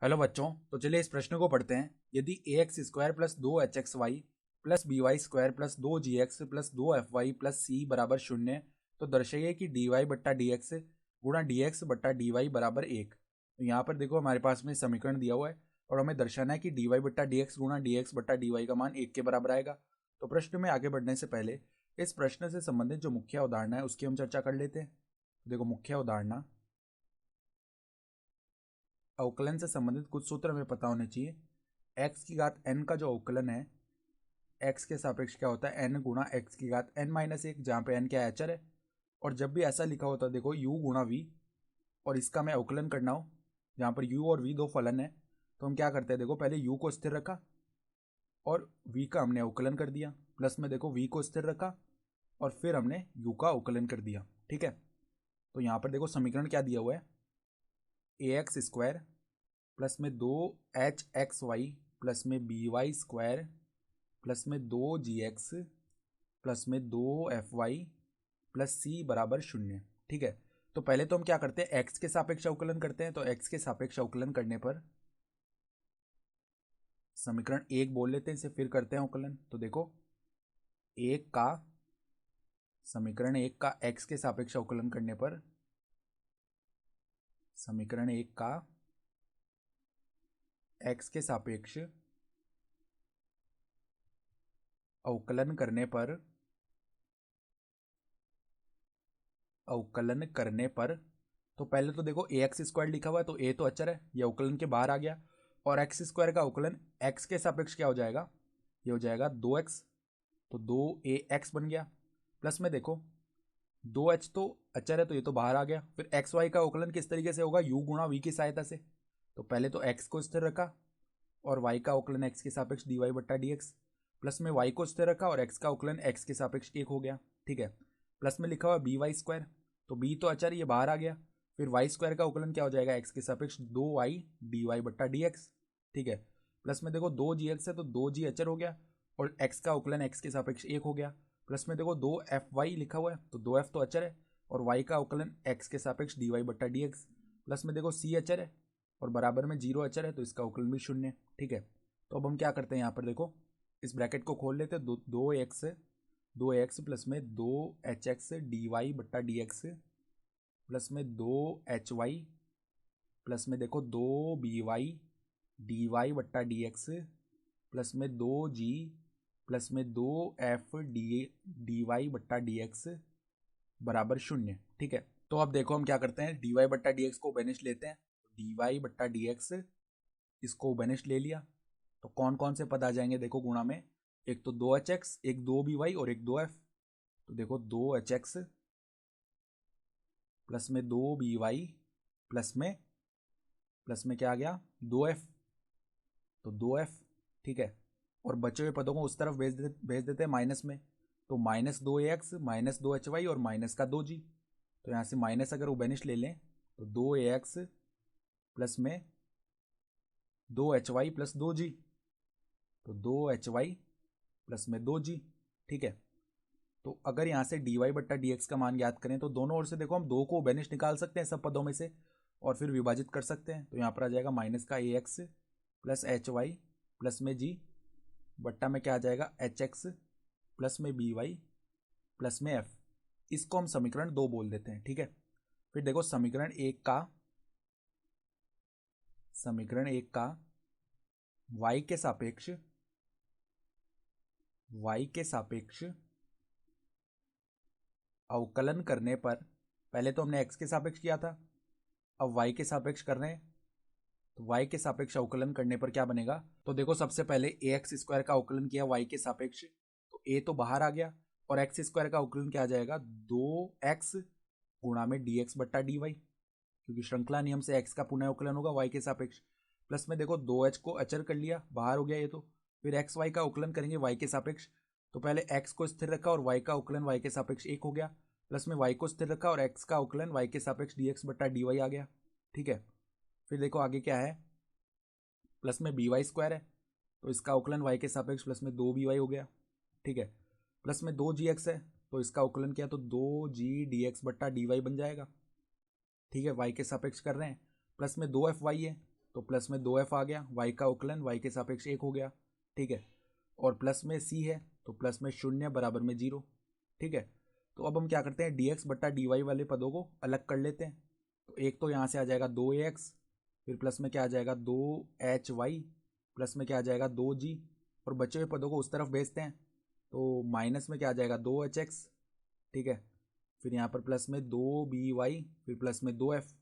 Hello बच्चों, तो चलिए इस प्रश्न को पढ़ते हैं। यदि ए एक्स स्क्वायर प्लस दो h x y plus b y square plus दो जी एक्स प्लस दो एफ वाई प्लस सी बराबर शून्य, तो दर्शाइए कि डी वाई बट्टा डी एक्स गुणा डी एक्स बट्टा डी वाई बराबर एक। तो यहाँ पर देखो हमारे पास में समीकरण दिया हुआ है और हमें दर्शाना है कि डी वाई बट्टा डी एक्स गुणा डी एक्स बट्टा डी वाई का मान एक के बराबर आएगा। तो प्रश्न में आगे बढ़ने से पहले इस प्रश्न से संबंधित जो मुख्य अवधारणा है उसकी हम चर्चा कर लेते हैं। देखो मुख्य अवधारणा, अवकलन से संबंधित कुछ सूत्र हमें पता होने चाहिए। एक्स की घात एन का जो अवकलन है एक्स के सापेक्ष क्या होता है, एन गुणा एक्स की घात एन माइनस एक, जहाँ पे एन क्या है, अचर है। और जब भी ऐसा लिखा होता है देखो यू गुणा वी और इसका मैं अवकलन करना हो जहाँ पर यू और वी दो फलन है, तो हम क्या करते हैं, देखो पहले यू को स्थिर रखा और वी का हमने अवकलन कर दिया, प्लस में देखो वी को स्थिर रखा और फिर हमने यू का अवकलन कर दिया। ठीक है, तो यहाँ पर देखो समीकरण क्या दिया हुआ है, ए एक्स स्क्वायर प्लस में दो एच एक्स वाई प्लस में बी वाई स्क्वायर प्लस में दो जी एक्स प्लस में दो एफ वाई प्लस सी बराबर शून्य। ठीक है, तो पहले तो हम क्या करते हैं, एक्स के सापेक्ष अवकलन करते हैं। तो एक्स के सापेक्ष अवकलन करने पर समीकरण एक बोल लेते हैं इसे, फिर करते हैं अवकलन। तो देखो एक का समीकरण एक का एक्स के सापेक्ष अवकलन करने पर समीकरण एक का एक्स के सापेक्ष अवकलन करने पर तो पहले तो देखो ए एक्स स्क्वायर लिखा हुआ है तो ए तो अचर है, ये अवकलन के बाहर आ गया। और एक्स स्क्वायर का अवकलन एक्स के सापेक्ष क्या हो जाएगा, ये हो जाएगा दो एक्स, तो दो ए एक्स बन गया। प्लस में देखो दो एच तो अचर है तो ये तो बाहर आ गया। फिर एक्स वाई का अवकलन किस तरीके से होगा, यू गुणा वी की सहायता से। तो पहले तो एक्स को स्थिर रखा और वाई का अवकलन एक्स के सापेक्ष डी वाई बट्टा डी एक्स, प्लस में वाई को स्थिर रखा और एक्स का अवकलन एक्स के सापेक्ष एक हो गया। ठीक है, प्लस में लिखा हुआ बी वाई स्क्वायर, तो बी तो अचर ये बाहर आ गया। फिर वाई स्क्वायर का अवकलन क्या हो जाएगा, एक्स के सापेक्ष दो वाई डी वाई बट्टा डी एक्स। ठीक है, प्लस में देखो दो जी एक्स है तो दो जी अचर हो गया और एक्स का अवकलन एक्स के सापेक्ष एक हो गया। प्लस में देखो दो एफ वाई लिखा हुआ है तो दो एफ तो अचर है और वाई का अवकलन एक्स के सापेक्ष डी वाई बट्टा डी एक्स। प्लस में देखो सी अचर है और बराबर में जीरो अचर है तो इसका अवकलन भी शून्य। ठीक है, तो अब हम क्या करते हैं, यहाँ पर देखो इस ब्रैकेट को खोल लेते हैं, दो एक्स प्लस में दो एच एक्स डी वाई बट्टा डी एक्स प्लस में दो एच वाई प्लस में देखो दो बी वाई डी वाई बट्टा डी एक्स प्लस में दो जी प्लस में दो एफ डी वाई बट्टा डी एक्स बराबर शून्य। ठीक है, तो अब देखो हम क्या करते हैं, डी वाई बट्टा डी एक्स को बेनिश लेते हैं। डी वाई बट्टा डी एक्स इसको बेनिश ले लिया तो कौन कौन से पद आ जाएंगे, देखो गुणा में, एक तो दो एच एक्स, एक दो बी वाई और एक दो एफ। तो देखो दो एच एक्स प्लस में दो बी वाई प्लस में क्या आ गया, दो एफ, तो दो एफ। ठीक है, और बचे हुए पदों को उस तरफ भेज देते हैं माइनस में, तो माइनस दो ए एक्स माइनस दो एच वाई और माइनस का दो जी। तो यहाँ से माइनस अगर उबेनिश ले लें तो दो ए एक्स प्लस में दो एच वाई प्लस दो जी, तो दो एच वाई प्लस में दो जी। ठीक है, तो अगर यहाँ से डी वाई बट्टा डी एक्स का मान ज्ञात करें तो दोनों ओर से देखो हम दो को बेनिश निकाल सकते हैं सब पदों में से और फिर विभाजित कर सकते हैं। तो यहाँ पर आ जाएगा माइनस का a x plus h y plus में जी बट्टा में क्या आ जाएगा, एच एक्स प्लस में बी वाई प्लस में एफ। इसको हम समीकरण दो बोल देते हैं। ठीक है, फिर देखो समीकरण एक का y के सापेक्ष अवकलन करने पर, पहले तो हमने x के सापेक्ष किया था, अब y के सापेक्ष कर रहे हैं, तो y के सापेक्ष अवकलन करने पर क्या बनेगा, तो देखो सबसे पहले ए एक्स स्क्वायर का अवकलन किया y के सापेक्ष, तो a तो बाहर आ गया और एक्स स्क्वायर का अवकलन क्या आ जाएगा, दो एक्स गुणा में डी एक्स बट्टा डी वाई, क्योंकि श्रृंखला नियम से x का पुनः अवकलन होगा y के सापेक्ष। प्लस में देखो दो एच को अचर कर लिया, बाहर हो गया ये तो, फिर एक्स वाई का अवकलन करेंगे y के सापेक्ष, तो पहले x को स्थिर रखा और y का अवकलन y के सापेक्ष एक हो गया, प्लस में y को स्थिर रखा और x का अवकलन y के सापेक्ष dx बट्टा dy आ गया। ठीक है, फिर देखो आगे क्या है, प्लस में बी वाई स्क्वायर है तो इसका अवकलन y के सापेक्ष प्लस में दो बी वाई हो गया। ठीक है, प्लस में दो जी एक्स है तो इसका अवकलन किया तो दो जी डी एक्स बट्टा डी वाई बन जाएगा। ठीक है, y के सापेक्ष कर रहे हैं, प्लस में दो एफ वाई है तो प्लस में 2f आ गया, y का अवकलन y के सापेक्ष 1 हो गया, ठीक है। और प्लस में c है तो प्लस में 0 बराबर में 0, ठीक है। तो अब हम क्या करते हैं, dx बट्टा dy वाले पदों को अलग कर लेते हैं। तो एक तो यहाँ से आ जाएगा 2ax, फिर प्लस में क्या आ जाएगा 2hy, प्लस में क्या आ जाएगा 2g, और बचे हुए पदों को उस तरफ भेजते हैं तो माइनस में क्या आ जाएगा 2hx, ठीक है। फिर यहाँ पर प्लस में 2by, फिर प्लस में 2f।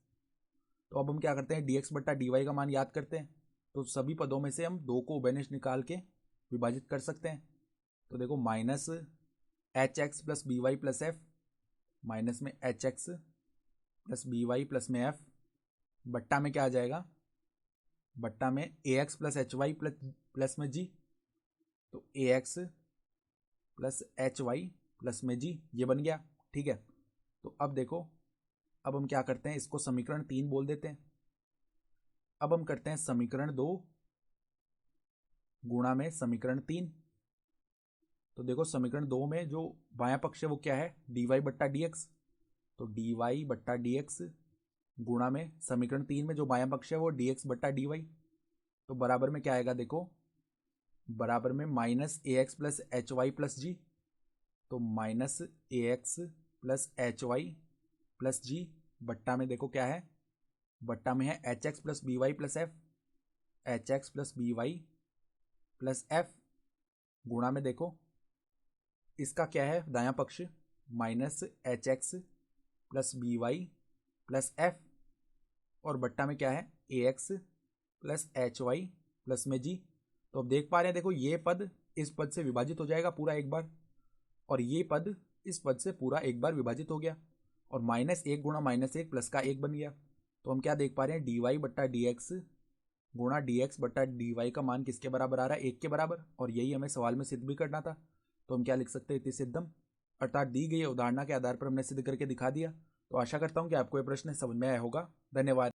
तो अब हम क्या करते हैं, dx बट्टा dy का मान याद करते हैं। तो सभी पदों में से हम 2 को उभयनिष्ठ निकाल के विभाजित कर सकते हैं। तो देखो minus hx plus by plus f, minus में hx प्लस by प्लस में f, बट्टा में क्या आ जाएगा, बट्टा में ax प्लस hy प्लस में g, तो ax प्लस hy प्लस में g ये बन गया, ठीक है। तो अब देखो, अब हम क्या करते हैं, इसको समीकरण 3 बोल देते हैं। अब हम करते हैं समीकरण 2 गुणा में समीकरण 3। तो देखो समीकरण 2 में जो बायां पक्ष है वो क्या है, dy बट्टा dx, तो dy बट्टा dx गुणा में समीकरण 3 में जो बायां पक्ष है वो dx बट्टा dy, तो बराबर में क्या आएगा, देखो बराबर में minus ax plus hy plus g, तो minus ax plus hy plus g, बट्टा में देखो क्या है, बट्टा में है hx plus by plus f, hx plus by plus f, गुणा में देखो इसका क्या है दायां पक्ष, minus hx plus by plus f, और बट्टा में क्या है ax प्लस hy प्लस में g। तो अब देख पा रहे हैं, देखो ये पद इस पद से विभाजित हो जाएगा पूरा एक बार, और ये पद इस पद से पूरा एक बार विभाजित हो गया, और -1 गुणा -1 प्लस का 1 बन गया। तो हम क्या देख पा रहे हैं, dy बट्टा dx गुणा dx बट्टा dy का मान किसके बराबर आ रहा है, 1 के बराबर, और यही हमें सवाल में सिद्ध भी करना था। तो हम क्या लिख सकते हैं, इति सिद्धम, अर्थात दी गई उदाहरणा के आधार पर हमने सिद्ध करके दिखा दिया। तो आशा करता हूँ कि आपको ये प्रश्न समझ में आया होगा। धन्यवाद।